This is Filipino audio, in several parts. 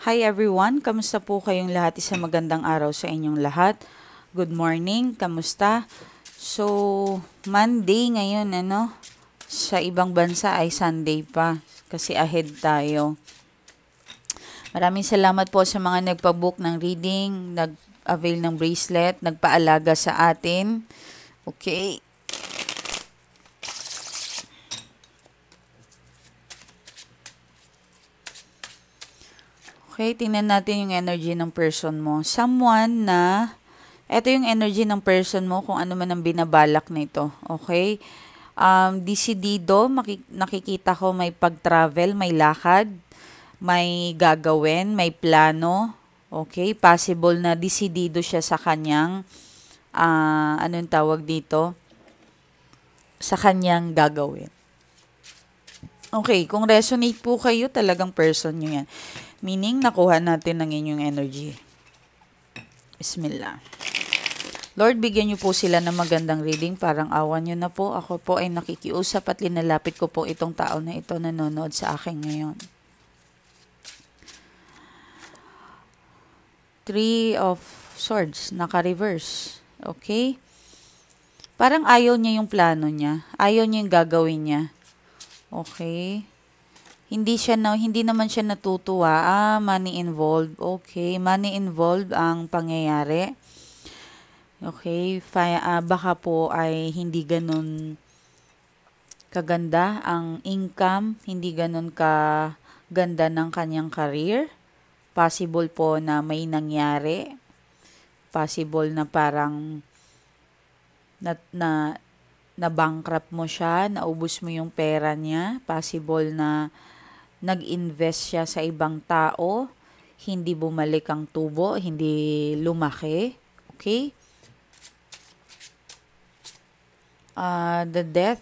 Hi everyone, kamusta po kayong lahat? Isang magandang araw sa inyong lahat. Good morning, kamusta? So, Monday ngayon, Sa ibang bansa ay Sunday pa kasi ahead tayo. Maraming salamat po sa mga nagpa-book ng reading, nag-avail ng bracelet, nagpaalaga sa atin. Okay. Okay, tingnan natin yung energy ng person mo. Ito yung energy ng person mo kung ano man ang binabalak nito. Okay? Desidido, nakikita ko may pag-travel, may lakad, may gagawin, may plano. Okay? Possible na desidido siya sa kanyang, anong tawag dito? Sa kanyang gagawin. Okay, kung resonate po kayo, talagang person nyo yan. Meaning, nakuha natin ng inyong energy. Bismillah. Lord, bigyan niyo po sila ng magandang reading. Parang awan niyo na po. Ako po ay nakikiusap at linalapit ko po itong tao na ito nanonood sa akin ngayon. Three of Swords, naka-reverse. Okay? Parang ayaw niya yung plano niya. Ayaw niya yung gagawin niya. Okay? Hindi naman siya natutuwa. Money involved. Okay, money involved ang pangyayari. Okay, baka po ay hindi ganun kaganda ang income, hindi ganun kaganda ng kanyang career. Possible po na may nangyari. Possible na parang na bankrupt mo siya, naubos mo yung pera niya. Possible na nag-invest siya sa ibang tao, hindi bumalik ang tubo, hindi lumaki. Okay? The death.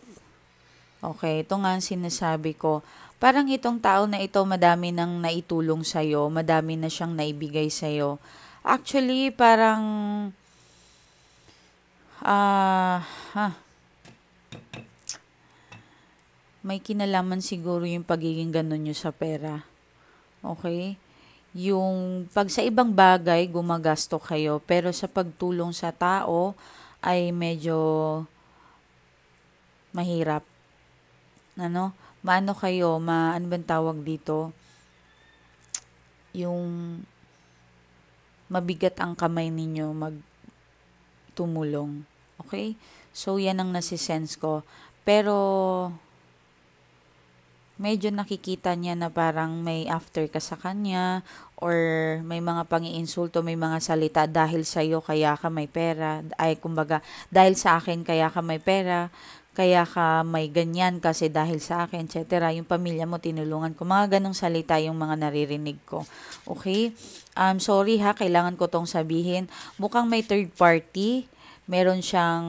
Okay, ito nga ang sinasabi ko. Parang itong tao na ito, madami nang naitulong sa'yo, madami na siyang naibigay sa'yo. Actually, parang, may kinalaman siguro yung pagiging ganun nyo sa pera. Okay? Yung pag sa ibang bagay, gumagasto kayo, pero sa pagtulong sa tao, ay medyo mahirap. Ano kayo, ano bang tawag dito? Yung mabigat ang kamay ninyo magtumulong. Okay? So, yan ang nasisense ko. Pero, medyo nakikita niya na parang may after ka sa kanya or may mga pang-iinsulto, may mga salita dahil sa'yo kaya ka may pera. Ay, kumbaga, dahil sa akin kaya ka may pera, kaya ka may ganyan kasi dahil sa akin, etc. Yung pamilya mo, tinulungan ko. Mga ganong salita yung mga naririnig ko. Okay? Sorry ha, kailangan ko tong sabihin. Mukhang may third party. Meron siyang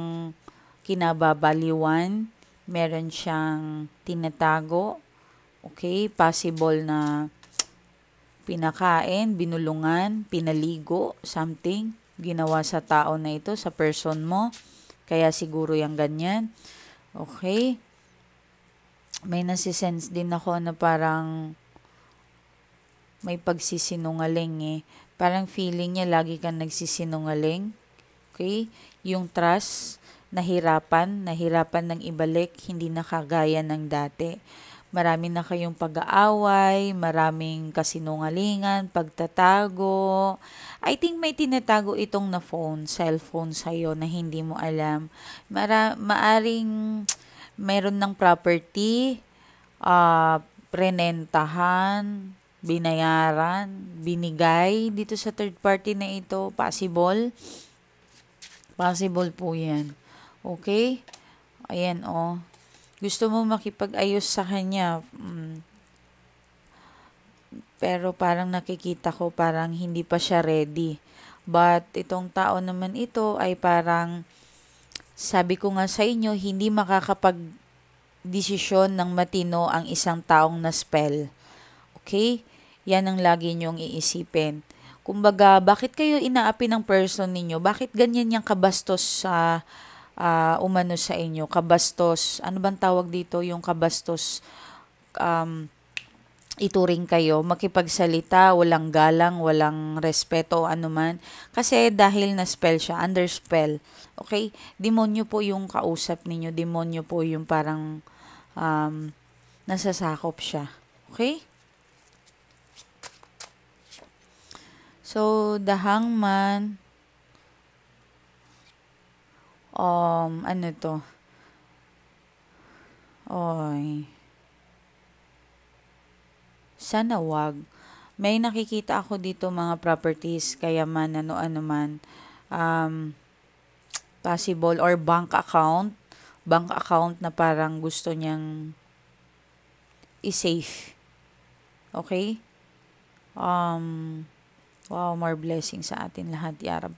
kinababaliwan. Meron siyang tinatago. Okay, possible na pinakain, binulungan, pinaligo, something ginawa sa tao na ito, sa person mo. Kaya siguro yung ganyan. Okay. May nasisense din ako na parang may pagsisinungaling eh. Parang feeling niya lagi kang nagsisinungaling. Okay? Yung trust, nahirapan ng ibalik, hindi nakagaya ng dati. Marami na kayong pag-aaway, maraming kasinungalingan, pagtatago. I think may tinatago itong na cellphone sa'yo na hindi mo alam. Maaring meron ng property, prenentahan, binayaran, binigay dito sa third party na ito. Possible. Possible po yan. Okay? Ayan, gusto mo makipag-ayos sa kanya, pero parang nakikita ko parang hindi pa siya ready. But itong tao naman ito ay parang, sabi ko nga sa inyo, hindi makakapag-desisyon ng matino ang isang taong na-spell. Okay? Yan ang lagi niyong iisipin. Kumbaga, bakit kayo inaapi ng person ninyo? Bakit ganyan yung kabastos sa umano sa inyo? Kabastos, ano bang tawag dito? Yung kabastos, ituring kayo, makipagsalita, walang galang, walang respeto o anuman. Kasi dahil na-spell siya, under spell. Okay? Demonyo po yung kausap ninyo. Demonyo po yung parang nasasakop siya. Okay? So, the hangman, ano to? Oy, sana wag. May nakikita ako dito mga properties, kaya man ano man, um, possible or bank account na parang gusto niyang i-safe. Okay? Wow, more blessings sa atin lahat, ya Rab.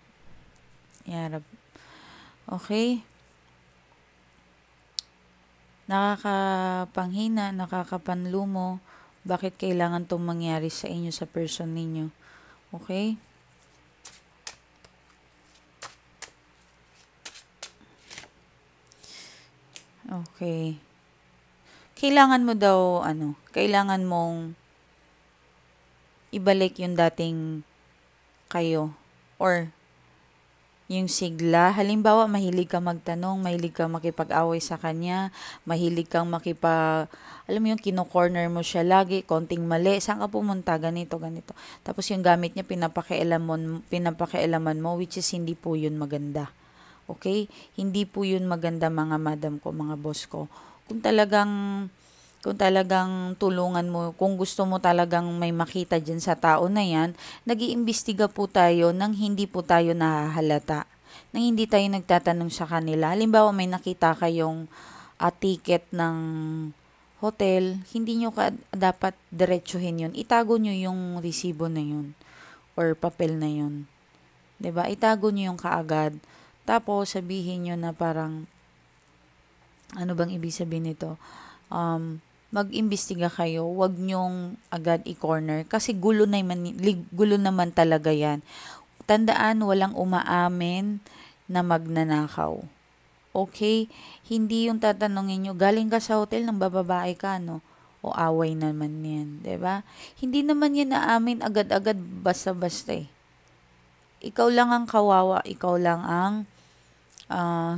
Ya Rab. Okay? Nakakapanghina, nakakapanlumo. Bakit kailangan itong mangyari sa inyo, sa person ninyo? Okay? Okay. Kailangan mo daw, kailangan mong ibalik yung dating kayo or yung sigla. Halimbawa, mahilig ka magtanong, mahilig kang makipag-away sa kanya, mahilig kang alam mo yung kino-corner mo siya lagi, konting mali, saan ka pumunta, ganito. Tapos yung gamit niya, pinapakialaman mo, which is hindi po yun maganda. Okay? Hindi po yun maganda, mga madam ko, mga boss ko. Kung talagang tulungan mo, kung gusto mo talagang may makita dyan sa tao na yan, nag-iimbestiga po tayo nang hindi po tayo nahahalata. Nang hindi tayo nagtatanong sa kanila. Halimbawa, may nakita kayong ticket ng hotel, hindi nyo dapat diretsuhin yun. Itago nyo yung resibo na yun or papel na yun. 'Di ba? Itago nyo yung kaagad. Tapos, sabihin nyo na parang, ano bang ibig sabihin nito? Mag-imbestiga kayo, wag nyong agad i-corner kasi gulo naman talaga yan. Tandaan, walang umaamin na magnanakaw. Okay? Hindi yung tatanungin nyo, galing ka sa hotel nang bababae ka, no? O away naman yan, 'di ba? Hindi naman yan naamin agad-agad basta-basta eh. Ikaw lang ang kawawa, ikaw lang ang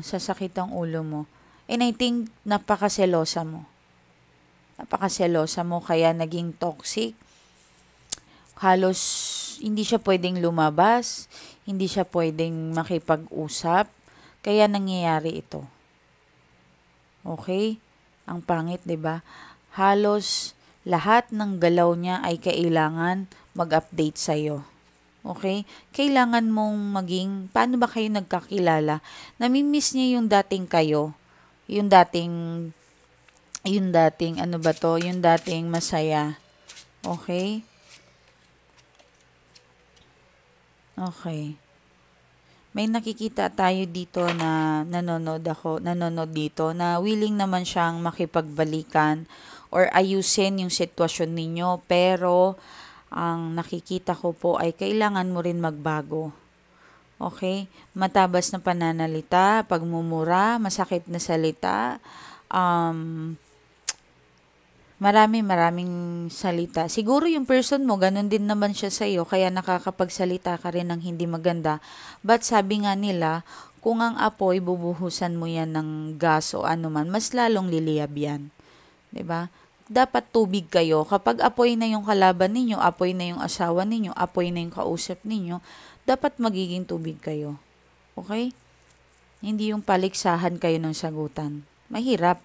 sasakit ang ulo mo. And I think napakaselosa mo. Napakaselosa mo kaya naging toxic. Halos hindi siya pwedeng lumabas, hindi siya pwedeng makipag-usap, kaya nangyayari ito. Okay? Ang pangit, 'di ba? Halos lahat ng galaw niya ay kailangan mag-update sa iyo. Okay? Kailangan mong paano ba kayo nagkakilala? Namimiss niya yung dating kayo. Yung dating, yung dating masaya. Okay? Okay. May nakikita tayo dito na nanonood dito na willing naman siyang makipagbalikan or ayusin yung sitwasyon ninyo, pero ang nakikita ko po ay kailangan mo rin magbago. Okay? Matabas na pananalita, pagmumura, masakit na salita, maraming salita. Siguro yung person mo, ganun din naman siya sa'yo, kaya nakakapagsalita ka rin ng hindi maganda. But sabi nga nila, kung ang apoy, bubuhusan mo yan ng gas o anuman, mas lalong liliyab yan. 'Di ba? Dapat tubig kayo. Kapag apoy na yung kalaban ninyo, apoy na yung asawa ninyo, apoy na yung kausap ninyo, dapat magiging tubig kayo. Okay? Hindi yung paliksahan kayo ng sagutan. Mahirap.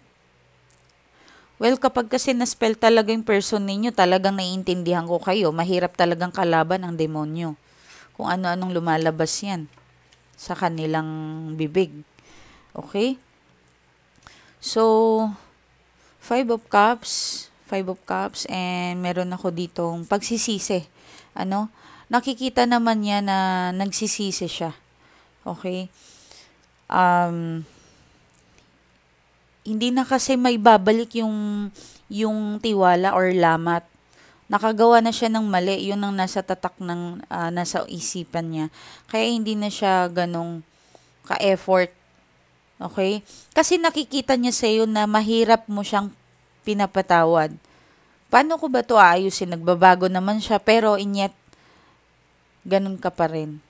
Well, kapag kasi na-spell talaga yung person ninyo, talagang naiintindihan ko kayo. Mahirap talagang kalaban ang demonyo. Kung ano-anong lumalabas yan sa kanilang bibig. Okay? So, Five of Cups, and meron ako ditong pagsisisi. Nakikita naman niya na nagsisisi siya. Okay? Hindi na kasi may babalik yung tiwala or lamat. Nakagawa na siya ng mali, yun ang nasa tatak nasa isipan niya. Kaya hindi na siya ganong ka-effort. Okay? Kasi nakikita niya sa iyo na mahirap mo siyang pinapatawad. Paano ko ba 'to aayusin? Nagbabago naman siya, pero yet, ganun ka pa rin.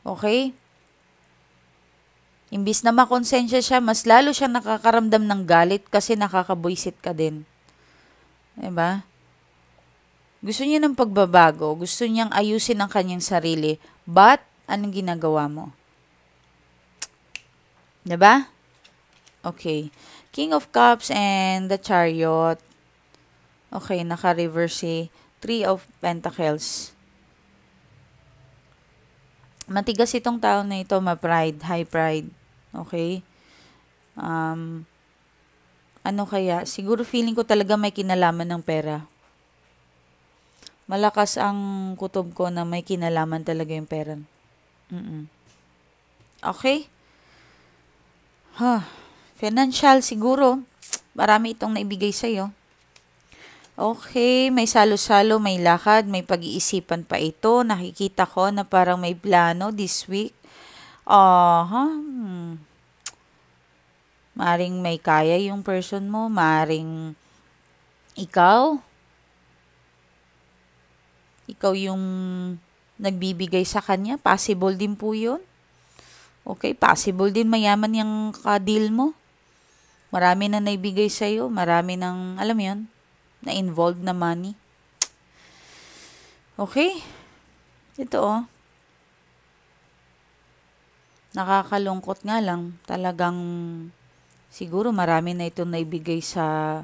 Okay? Imbis na makonsensya siya, mas lalo siya nakakaramdam ng galit kasi nakakabwisit ka din. 'Di ba? Gusto niya ng pagbabago, gusto niyang ayusin ang kanyang sarili, but anong ginagawa mo? 'Di ba? Okay. King of Cups and the Chariot. Okay, naka-reverse si Three of Pentacles. Matigas itong tao na ito, ma-pride, high pride. Okay? Ano kaya? Siguro feeling ko talaga may kinalaman ng pera. Malakas ang kutob ko na may kinalaman talaga yung pera. Okay? Financial siguro. Marami itong naibigay sa'yo. Okay, may salo-salo, may lakad, may pag-iisipan pa ito. Nakikita ko na parang may plano this week. Maring may kaya yung person mo, maring ikaw yung nagbibigay sa kanya. Possible din po yun. Okay, possible din mayaman yung ka-deal mo. Marami na naibigay sa'yo, marami ng, alam yun, na involved na money. Okay? Ito nakakalungkot nga lang. Talagang siguro marami na ito naibigay sa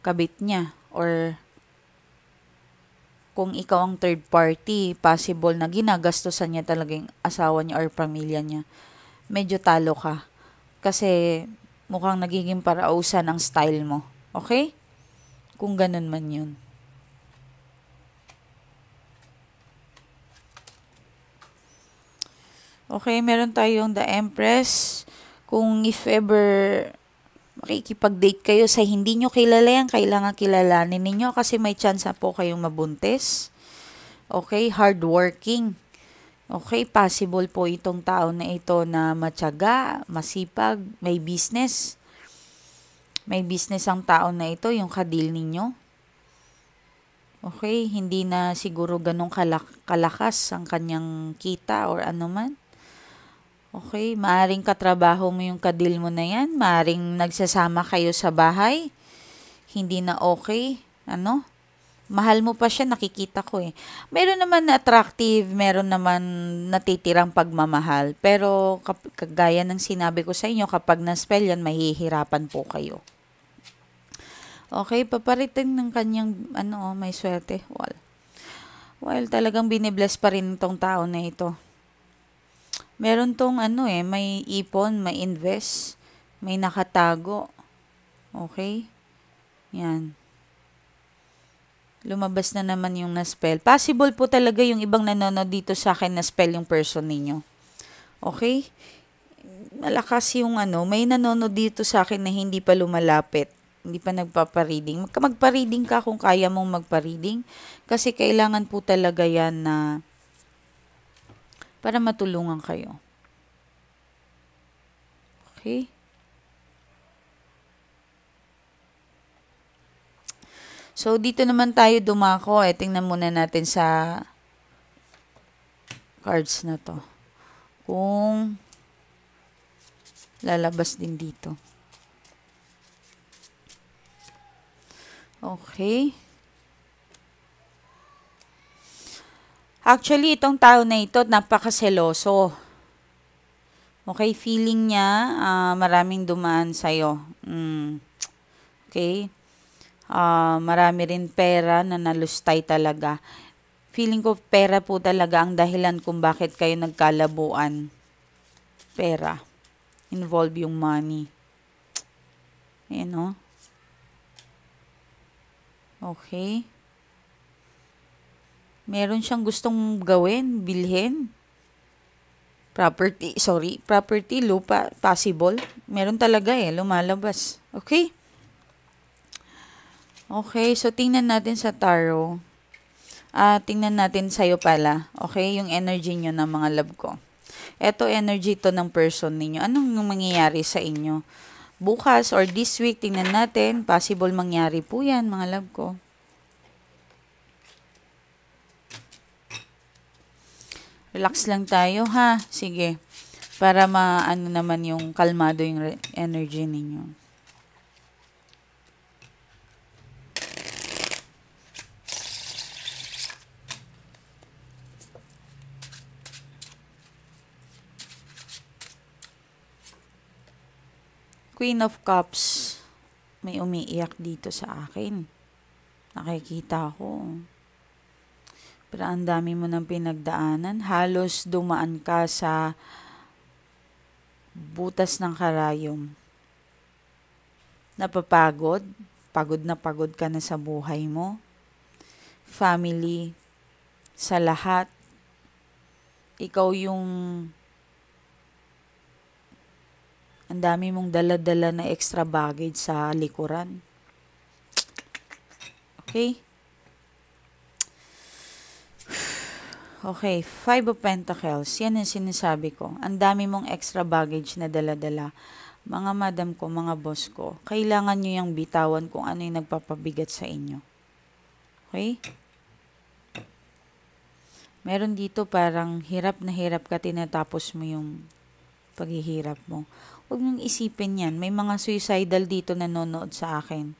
kabit niya. Or kung ikaw ang third party, possible na ginagastosan niya talaga yung asawa niya or pamilya niya. Medyo talo ka. Kasi mukhang nagiging parausan ang style mo. Okay? Kung ganun man yun. Okay, meron tayong The Empress. Kung if ever makikipag-date kayo sa hindi nyo kilala yan, kailangan kilalanin ninyo kasi may chance po kayong mabuntis. Okay, hardworking. Okay, possible po itong tao na ito na matyaga, masipag, may business. May business ang tao na ito, yung kadil ninyo. Okay, hindi na siguro ganong kalakas ang kanyang kita or ano man. Okay, maaring katrabaho mo yung kadil mo na yan, maaring nagsasama kayo sa bahay, hindi na okay, mahal mo pa siya, nakikita ko eh. Meron naman na attractive, meron naman natitirang pagmamahal, pero kagaya ng sinabi ko sa inyo, kapag na-spell yan, mahihirapan po kayo. Okay, paparitin ng kanyang, may swerte. Well, talagang binibless pa rin itong tao na ito. Meron tong may ipon, may invest, may nakatago. Okay? Yan. Lumabas na naman yung na-spell. Possible po talaga yung ibang nanonood dito sa akin na-spell yung person ninyo. Okay? Malakas yung may nanonood dito sa akin na hindi pa lumalapit. Hindi pa nagpapareading. Magpa-reading ka kung kaya mong magpa-reading. Kasi kailangan po talaga yan na para matulungan kayo. Okay? So, dito naman tayo dumako. Tingnan muna natin sa cards na to. Kung lalabas din dito. Okay. Actually, itong tao na ito, napakaseloso. Okay, feeling niya, maraming dumaan sa'yo. Okay. Marami rin pera na nalustay talaga. Feeling ko pera po talaga ang dahilan kung bakit kayo nagkalabuan. Pera. Involve yung money. Ayan, Okay. Meron siyang gustong gawin, bilhin. Property, lupa, possible. Meron talaga lumalabas. Okay? Okay, so tingnan natin sa tarot. Tingnan natin sa'yo pala. Okay, yung energy nyo ng mga love ko. Ito, energy to ng person ninyo. Anong mangyayari sa inyo? bukas or this week, tingnan natin. Possible mangyari po yan, mga love ko. Relax lang tayo, ha? Sige. Para maano naman yung kalmado yung energy ninyo. Queen of Cups. May umiiyak dito sa akin. Nakikita ko. Pero ang dami mo ng pinagdaanan. Halos dumaan ka sa butas ng karayom. Napapagod. Pagod na pagod ka na sa buhay mo. Family. Sa lahat. Ikaw yung ang dami mong dala-dala na extra baggage sa likuran. Okay? Okay, Five of Pentacles. Yan ang sinasabi ko. Ang dami mong extra baggage na dala-dala. Mga madam ko, mga boss ko, kailangan nyo yung bitawan kung ano yung nagpapabigat sa inyo. Okay? Meron dito parang hirap na hirap ka, tinatapos mo yung paghihirap mo. Huwag mong isipin yan. May mga suicidal dito nanonood sa akin.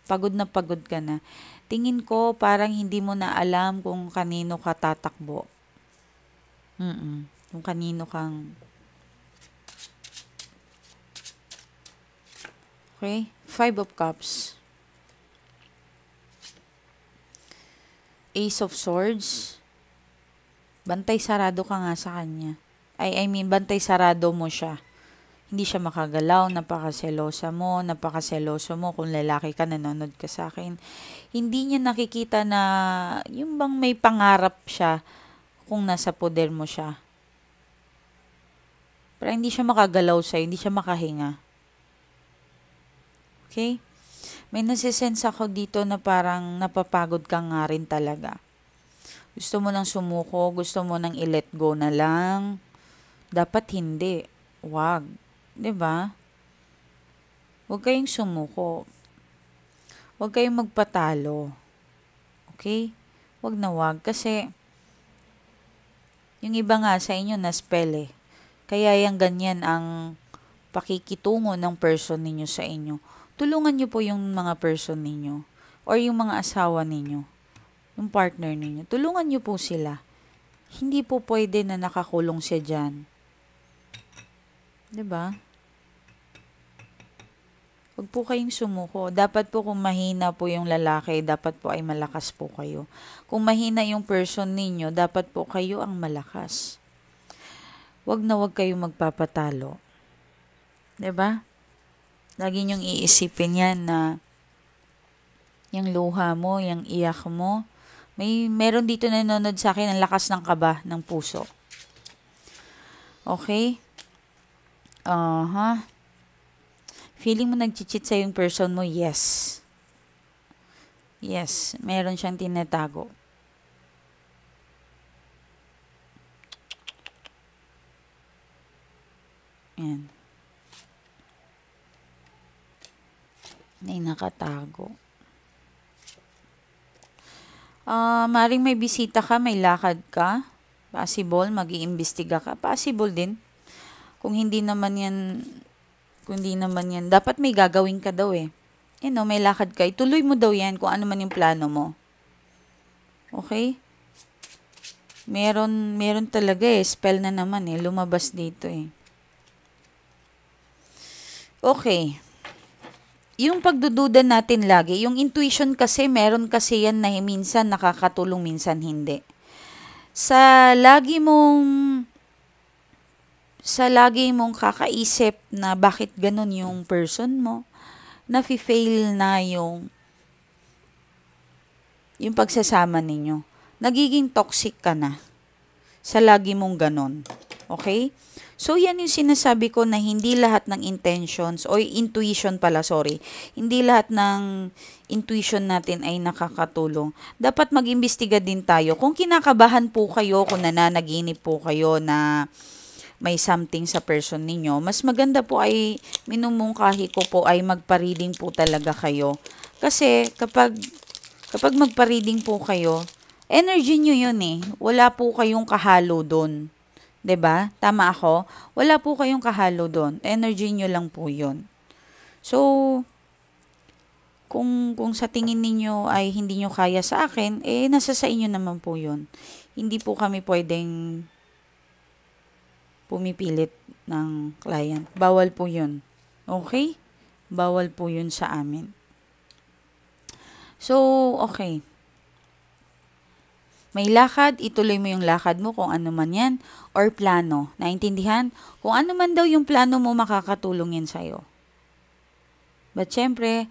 Pagod na pagod ka na. Tingin ko parang hindi mo na alam kung kanino ka tatakbo. Kung kanino kang... Okay? Five of Cups. Ace of Swords. Bantay sarado ka nga sa kanya. I mean, bantay sarado mo siya. Hindi siya makagalaw, napakaseloso mo, kung lalaki ka, nanonood ka sa akin. Hindi niya nakikita na, yung bang may pangarap siya, kung nasa poder mo siya. Pero hindi siya makagalaw sa'yo, hindi siya makahinga. Okay? May nasisense ako dito na parang napapagod ka nga rin talaga. Gusto mo nang sumuko, gusto mo nang i-let go na lang. Dapat hindi. Wag. 'Di ba? Huwag kayong sumuko. Huwag kayong magpatalo. Okay? Huwag na wag. Kasi, yung iba nga sa inyo na-spell eh. Kaya yung ganyan ang pakikitungo ng person ninyo sa inyo. Tulungan nyo po yung mga person ninyo. Or yung mga asawa ninyo. Yung partner ninyo. Tulungan nyo po sila. Hindi po pwede na nakakulong siya dyan. 'Di ba? Huwag po kayong sumuko. Dapat po kung mahina po yung lalaki, dapat po ay malakas po kayo. Kung mahina yung person ninyo, dapat po kayo ang malakas. Huwag na huwag kayong magpapatalo. 'Di ba? Lagi niyong iisipin yan na yung luha mo, yung iyak mo. Meron dito na nanonood sa akin ang lakas ng kaba ng puso. Okay? Feeling mo nag-cheat sa yung person mo? Yes. Yes. Meron siyang tinatago. Yan. May nakatago. Maring may bisita ka, may lakad ka. Possible, mag-iimbestiga ka. Possible din. Kung hindi naman yan, dapat may gagawin ka daw eh. May lakad ka. Ituloy mo daw yan kung ano man yung plano mo. Okay? Meron talaga eh. Spell na naman eh. Lumabas dito eh. Okay. Yung pagdududa natin lagi, yung intuition kasi, meron kasi yan na minsan nakakatulong, minsan hindi. Sa lagi mong kakaisip na bakit ganun yung person mo, nafi-fail na yung pagsasama ninyo. Nagiging toxic ka na sa lagi mong ganun. Okay? So, yan yung sinasabi ko na hindi lahat ng intentions, o intuition pala, sorry. Hindi lahat ng intuition natin ay nakakatulong. Dapat mag-imbestiga din tayo. Kung kinakabahan po kayo, kung nananaginip po kayo na may something sa person ninyo, mas maganda po ay minumungkahi ko po ay magpa-reading po talaga kayo. Kasi kapag magpa-reading po kayo, energy nyo yun eh. Wala po kayong kahalo doon. 'Di ba? Tama ako? Wala po kayong kahalo doon. Energy nyo lang po yun. So, kung sa tingin ninyo ay hindi nyo kaya sa akin, nasa sa inyo naman po yun. Hindi po kami pwedeng pumipilit ng client. Bawal po yun. Okay? Bawal po yun sa amin. So, okay. May lakad, ituloy mo yung lakad mo kung ano man yan, or plano. Naintindihan? Kung ano man daw yung plano mo, makakatulong yan sa'yo. But syempre,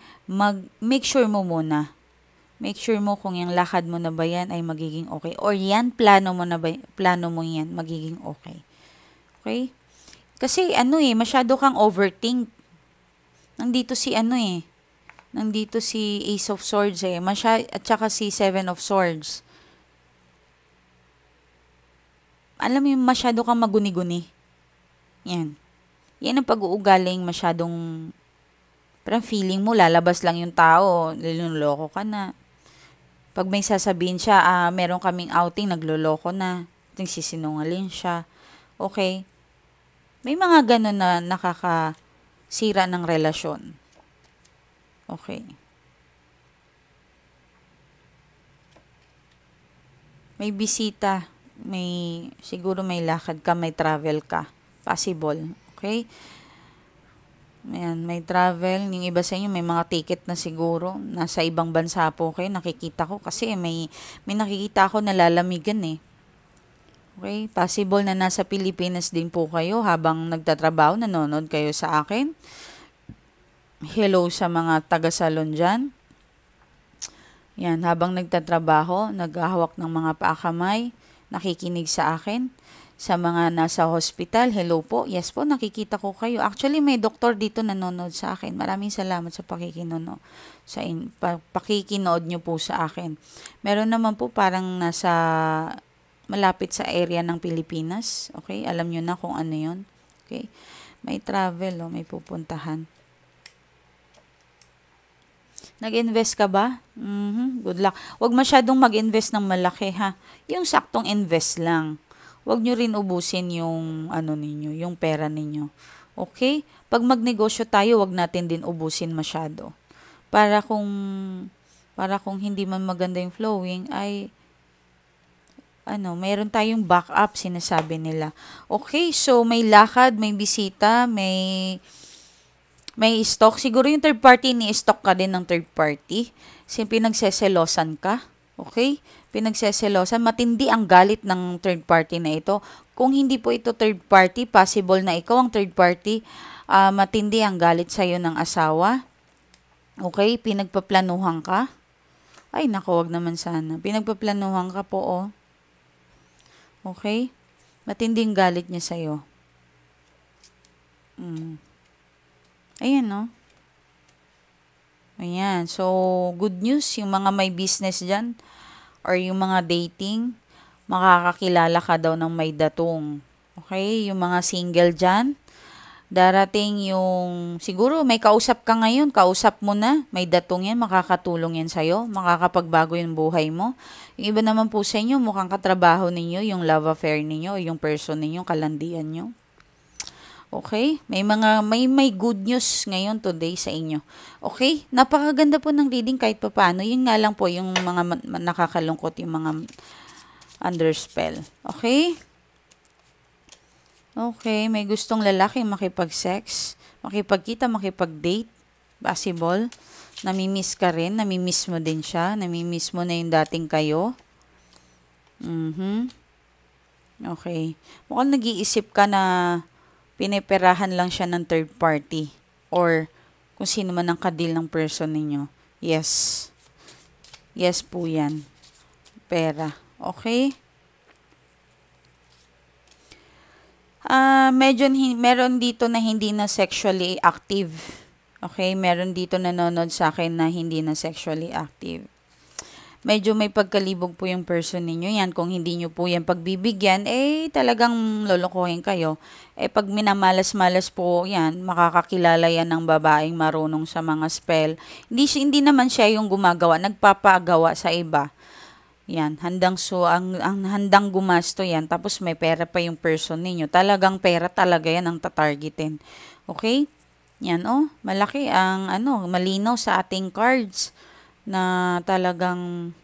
make sure mo muna. Make sure mo kung yung lakad mo na ba yan ay magiging okay. Or yan, plano mo yan, magiging okay. Okay? Kasi masyado kang overthink. Nandito si Ace of Swords at saka si Seven of Swords. Alam mo yung masyado kang maguni-guni. Yan. Yan ang pag-uugaling masyadong parang feeling mo, lalabas lang yung tao, niloloko ka na. Pag may sasabihin siya, meron kaming outing, nagloloko na. Nagsisinungaling siya. Okay? May mga ganun na nakakasira ng relasyon. Okay. May bisita. Siguro may lakad ka, may travel ka. Possible. Okay? Ayan, may travel. Yung iba sa inyo, may mga ticket na siguro. Nasa ibang bansa po kayo. Nakikita ko. Kasi may nakikita ako na lalamigan eh. Okay? Possible na nasa Pilipinas din po kayo habang nagtatrabaho. Nanonood kayo sa akin. Hello sa mga taga-salon dyan. Yan, habang nagtatrabaho, naghahawak ng mga paa-kamay, nakikinig sa akin. Sa mga nasa hospital, hello po. Yes po, nakikita ko kayo. Actually, may doktor dito nanonood sa akin. Maraming salamat sa pakikinood nyo po sa akin. Meron naman po parang nasa malapit sa area ng Pilipinas. Okay, alam nyo na kung ano yun. Okay, may travel, may pupuntahan. Nag-invest ka ba? Good luck. Huwag masyadong mag-invest ng malaki ha. Yung saktong invest lang. Huwag nyo rin ubusin yung yung pera ninyo. Okay? Pag magnegosyo tayo, huwag natin din ubusin masyado. Para kung hindi man maganda yung flowing, ay mayroon tayong backup, sinasabi nila. Okay, so may lakad, may bisita, may stock. Siguro yung third party, ni-stock ka din ng third party. Pinagseselosan ka. Okay? Pinagseselosan. Matindi ang galit ng third party na ito. Kung hindi po ito third party, possible na ikaw ang third party, matindi ang galit sa'yo ng asawa. Okay? Pinagpaplanuhan ka. Ay, naku, wag naman sana. Pinagpaplanuhan ka po, Okay? Matindi ang galit niya sa'yo. Ayan, Ayan. So, good news. Yung mga may business dyan, or yung mga dating, makakakilala ka daw ng may datong. Okay? Yung mga single dyan, darating siguro may kausap ka ngayon, kausap mo na, may datong yan, makakatulong yan sa'yo, makakapagbago yung buhay mo. Yung iba naman po sa inyo, mukhang katrabaho ninyo, yung love affair ninyo, yung person ninyo, kalandian nyo. Okay? May good news ngayon today sa inyo. Okay? Napakaganda po ng reading kahit papaano. Yun nga lang po yung mga nakakalungkot, yung mga under spell. Okay? Okay, may gustong lalaki makipag-sex, makipagkita, makipag-date, possible. Namimiss ka rin, namimiss mo din siya, namimiss mo na yung dating kayo. Okay. Mukhang nag-iisip ka na piniperahan lang siya ng third party or kung sino man ang kadil ng person ninyo. Yes. Yes po yan. Pera. Okay? Meron dito na hindi na sexually active. Okay? Meron dito nanonood sa akin na hindi na sexually active. medyo may pagkalibog po yung person ninyo yan. Kung hindi nyo po yan pagbibigyan, talagang lolokohin kayo. Pag minamalas-malas po yan, makakakilala yan ng babaeng marunong sa mga spell. Hindi naman siya yung gumagawa, nagpapagawa sa iba. Yan, ang handang gumasto yan, tapos may pera pa yung person ninyo. Talagang pera talaga yan ang tatargetin. Okay? Yan, malaki ang malinaw sa ating cards na talagang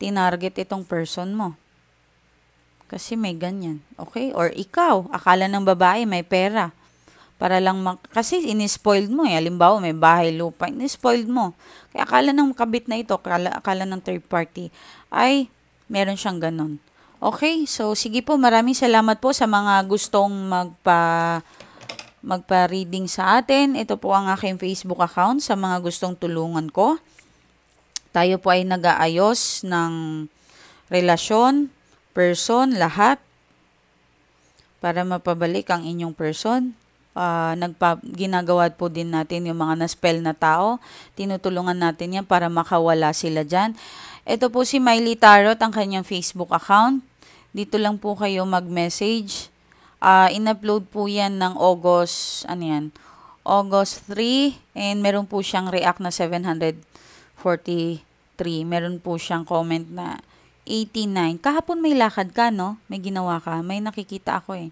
tinarget itong person mo. Kasi may ganyan. Okay? Or ikaw, akala ng babae may pera. Para lang, kasi in-spoiled mo Halimbawa, may bahay, lupa, in-spoiled mo. Kaya akala ng kabit na ito, akala ng third party, ay meron siyang ganun. Okay? So, sige po, maraming salamat po sa mga gustong magpa-reading sa atin. Ito po ang aking Facebook account sa mga gustong tulungan ko. Tayo po ay nag-aayos ng relasyon, person, lahat para mapabalik ang inyong person. Ginagawa po din natin yung mga na-spell na tao. Tinutulungan natin yan para makawala sila dyan. Ito po si Miley Tarot, ang kanyang Facebook account. Dito lang po kayo mag-message. In-upload po yan ng August 3. And meron po siyang react na 743. Meron po siyang comment na 89. Kahapon may lakad ka, no? May ginawa ka. May nakikita ako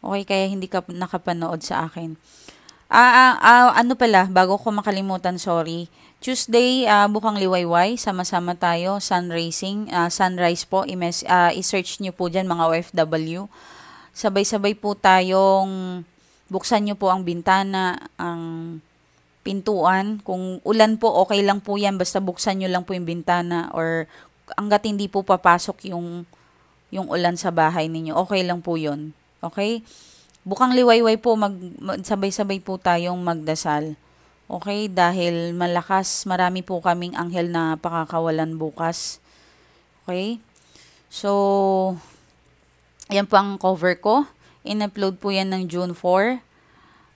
Okay, kaya hindi ka nakapanood sa akin. Bago ko makalimutan, sorry. Tuesday, Bukang Liwayway, sama-sama tayo, sunrise po, i-search nyo po dyan mga OFW. Sabay-sabay po tayong, buksan nyo po ang bintana, ang pintuan. Kung ulan po, okay lang po yan, basta buksan nyo lang po yung bintana, or hanggat hindi po papasok yung ulan sa bahay ninyo, okay lang po yun. Okay? Bukang liwayway po, sabay-sabay po tayong magdasal. Okay? Dahil marami po kaming anghel na pakakawalan bukas. Okay? So, yan po ang cover ko. In-upload po yan ng June 4.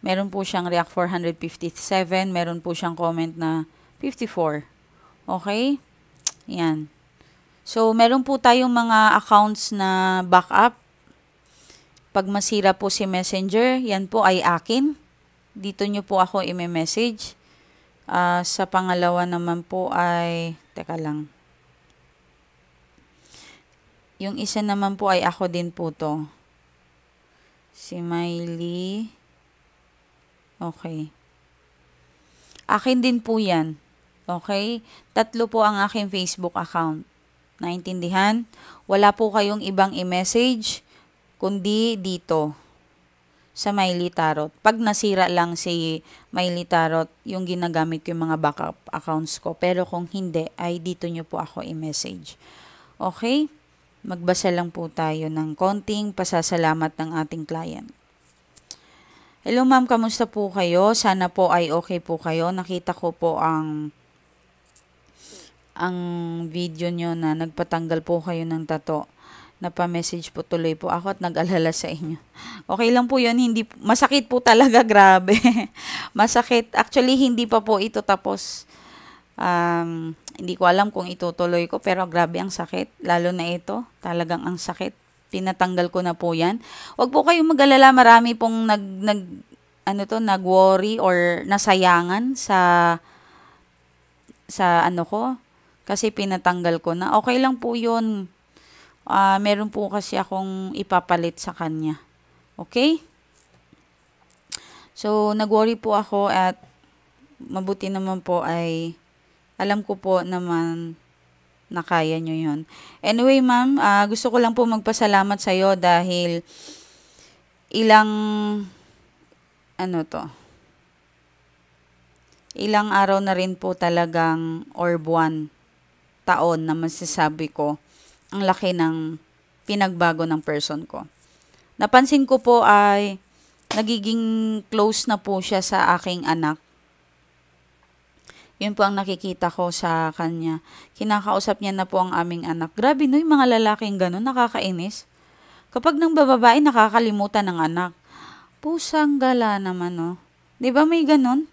Meron po siyang react 457. Meron po siyang comment na 54. Okay? Yan. So, meron po tayong mga accounts na backup. Pag masira po si Messenger, yan po ay akin. Dito nyo po ako i-message. Sa pangalawa naman po ay, teka lang. Yung isa naman po ay ako din po to. Si Miley. Okay. Akin din po yan. Okay? 3 po ang aking Facebook account. Naintindihan? Wala po kayong ibang i-message kundi dito sa Miley Tarot. Pag nasira lang si Miley Tarot, yung ginagamit ko yung mga backup accounts ko. Pero kung hindi, ay dito nyo po ako i-message. Okay? Magbasa lang po tayo ng konting pasasalamat ng ating client. Hello ma'am, kamusta po kayo? Sana po ay okay po kayo. Nakita ko po ang video nyo na nagpatanggal po kayo ng tato. Napa-message po tuloy po ako at nag-alala sa inyo. Okay lang po yun, masakit po talaga, grabe. Masakit. Actually, hindi pa po ito tapos. Hindi ko alam kung itutuloy ko, pero grabe ang sakit. Lalo na ito, talagang ang sakit. Tinatanggal ko na po yan. Huwag po kayong mag-alala, marami pong nag-worry or nasayangan sa ko. Kasi pinatanggal ko na. Okay lang po yun. Meron po kasi akong ipapalit sa kanya. Okay? So, nag-worry po ako at mabuti naman po ay alam ko po naman na kaya nyo yun. Anyway, ma'am, gusto ko lang po magpasalamat sa'yo dahil ilang araw na rin po talagang or buwan, taon na masasabi ko ang laki ng pinagbago ng person ko. Napansin ko po ay nagiging close na po siya sa aking anak. Yun po ang nakikita ko sa kanya. Kinakausap niya na po ang aming anak. Grabe no, yung mga lalaking ganun, nakakainis. Kapag nang bababae, nakakalimutan ng anak. Pusang gala naman, no? Di ba may ganun?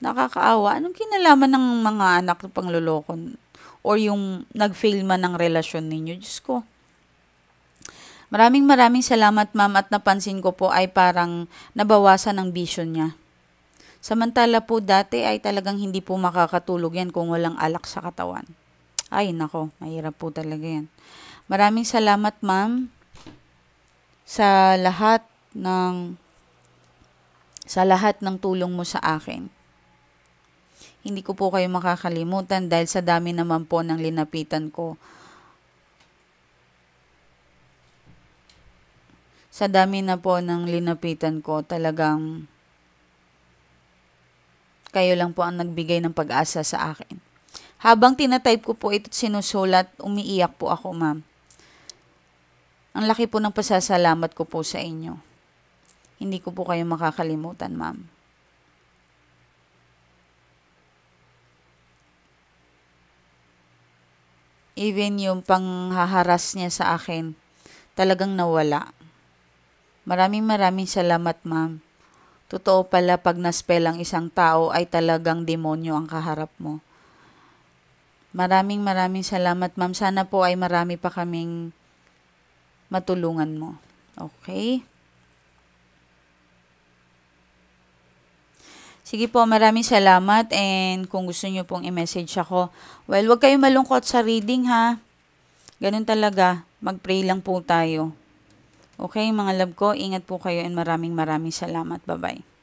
Nakakaawa. Anong kinalaman ng mga anak ng pangluloko? or yung nag-fail man ng relasyon ninyo. Diyos ko. Maraming salamat ma'am, at napansin ko po ay parang nabawasan ang vision niya. Samantala po dati ay talagang hindi po makakatulog yan kung walang alak sa katawan. Ay nako, mahirap po talaga yan. Maraming salamat ma'am sa lahat ng tulong mo sa akin. Hindi ko po kayo makakalimutan dahil sa dami naman po ng linapitan ko. Sa dami na po ng linapitan ko, talagang kayo lang po ang nagbigay ng pag-asa sa akin. Habang tinatype ko po ito at sinusulat, umiiyak po ako, ma'am. Ang laki po ng pasasalamat ko po sa inyo. Hindi ko po kayo makakalimutan, ma'am. Even yung panghaharas niya sa akin, talagang nawala. Maraming salamat, ma'am. Totoo pala pag naspell ang isang tao ay talagang demonyo ang kaharap mo. Maraming salamat, ma'am. Sana po ay marami pa kaming matulungan mo. Okay? Sige po, maraming salamat, and kung gusto nyo pong i-message ako, well, huwag kayong malungkot sa reading ha. Ganun talaga, mag-pray lang po tayo. Okay, mga love ko, ingat po kayo, and maraming salamat. Bye-bye.